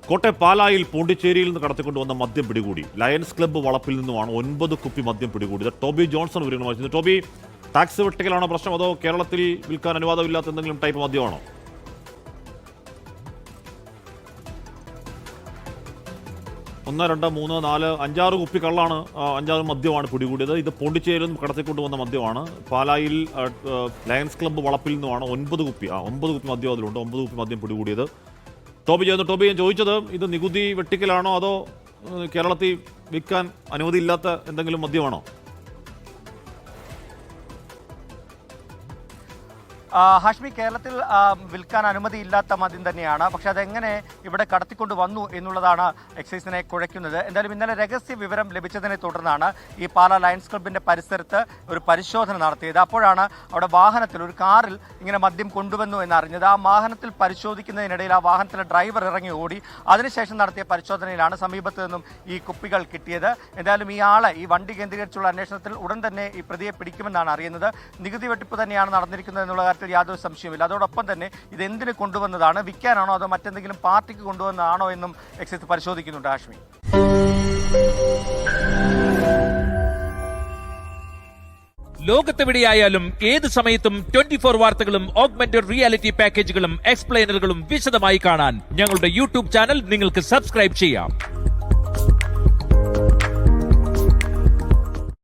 കോട്ടയം പാലായിൽ പോണ്ടിച്ചേരിയിൽ നിന്ന് കടത്തിക്കൊണ്ടുവന്ന മദ്യം പിടികൂടി. ലയൺസ് ക്ലബ്ബ് വളപ്പിൽ നിന്നുമാണ് 9 കുപ്പി മദ്യം പിടികൂടിയത്. ടോബി ജോൺസൺ വിവരങ്ങൾ. ടോബി, ടാക്സ് വെട്ടിക്കലാണോ പ്രശ്നം, അതോ കേരളത്തിൽ വിൽക്കാൻ അനുവാദമില്ലാത്ത എന്തെങ്കിലും ടൈപ്പ് മദ്യമാണോ? 1, 2, 3, 4, 5, 6 കുപ്പി കള്ളാണ്, 5, 6 മദ്യമാണ് പിടികൂടിയത്. ഇത് പോണ്ടിച്ചേരിയിൽ നിന്നും കടത്തിക്കൊണ്ടുവന്ന മദ്യമാണ്. പാലായിൽ ലയൺസ് ക്ലബ്ബ് വളപ്പിൽ നിന്നുമാണ് 9 കുപ്പി മദ്യം അതിലുണ്ട്. 9 കുപ്പി മദ്യം പിടികൂടിയത്. ടോബി ഞാൻ ചോദിച്ചത്, ഇത് നികുതി വെട്ടിക്കലാണോ അതോ കേരളത്തിൽ വിൽക്കാൻ അനുമതിയില്ലാത്ത എന്തെങ്കിലും മദ്യമാണോ? ഹാഷ്മി, കേരളത്തിൽ വിൽക്കാൻ അനുമതിയില്ലാത്ത മദ്യം തന്നെയാണ്. പക്ഷെ അതെങ്ങനെ ഇവിടെ കടത്തിക്കൊണ്ട് വന്നു എന്നുള്ളതാണ് എക്സൈസിനെ കുഴയ്ക്കുന്നത്. എന്തായാലും ഇന്നലെ രഹസ്യ വിവരം ലഭിച്ചതിനെ തുടർന്നാണ് ഈ പാലാ ലയൺസ് ക്ലബിന്റെ പരിസരത്ത് ഒരു പരിശോധന നടത്തിയത്. അപ്പോഴാണ് അവിടെ വാഹനത്തിൽ, ഒരു കാറിൽ ഇങ്ങനെ മദ്യം കൊണ്ടുവന്നു എന്നറിഞ്ഞത്. ആ വാഹനത്തിൽ പരിശോധിക്കുന്നതിനിടയിൽ ആ വാഹനത്തിലെ ഡ്രൈവർ ഇറങ്ങി ഓടി. അതിനുശേഷം നടത്തിയ പരിശോധനയിലാണ് സമീപത്ത് നിന്നും ഈ കുപ്പികൾ കിട്ടിയത്. എന്തായാലും ഈ വണ്ടി കേന്ദ്രീകരിച്ചുള്ള അന്വേഷണത്തിൽ ഉടൻ തന്നെ ഈ പ്രതിയെ പിടിക്കുമെന്നാണ് അറിയുന്നത്. നികുതി വെട്ടിപ്പ് തന്നെയാണ് നടന്നിരിക്കുന്നത് എന്നുള്ള കാര്യത്തിൽ യാതൊരു സംശയമില്ല. അതോടൊപ്പം തന്നെ ഇത് എന്തിന് കൊണ്ടുവന്നതാണ്, വിൽക്കാനാണോ അതോ മറ്റെന്തെങ്കിലും പാർട്ടിക്ക് കൊണ്ടുവന്നതാണോ എന്നും എക്സൈസ് പരിശോധിക്കുന്നുണ്ട്. ഹാഷ്മി, ലോകത്തെവിടെയായാലും ഏത് സമയത്തും 24 വാർത്തകളും ഓഗ്മെന്റഡ് റിയാലിറ്റി പാക്കേജുകളും എക്സ്പ്ലെയിനറുകളും വിശദമായി കാണാൻ ഞങ്ങളുടെ യൂട്യൂബ് ചാനൽ നിങ്ങൾക്ക് സബ്സ്ക്രൈബ് ചെയ്യാം.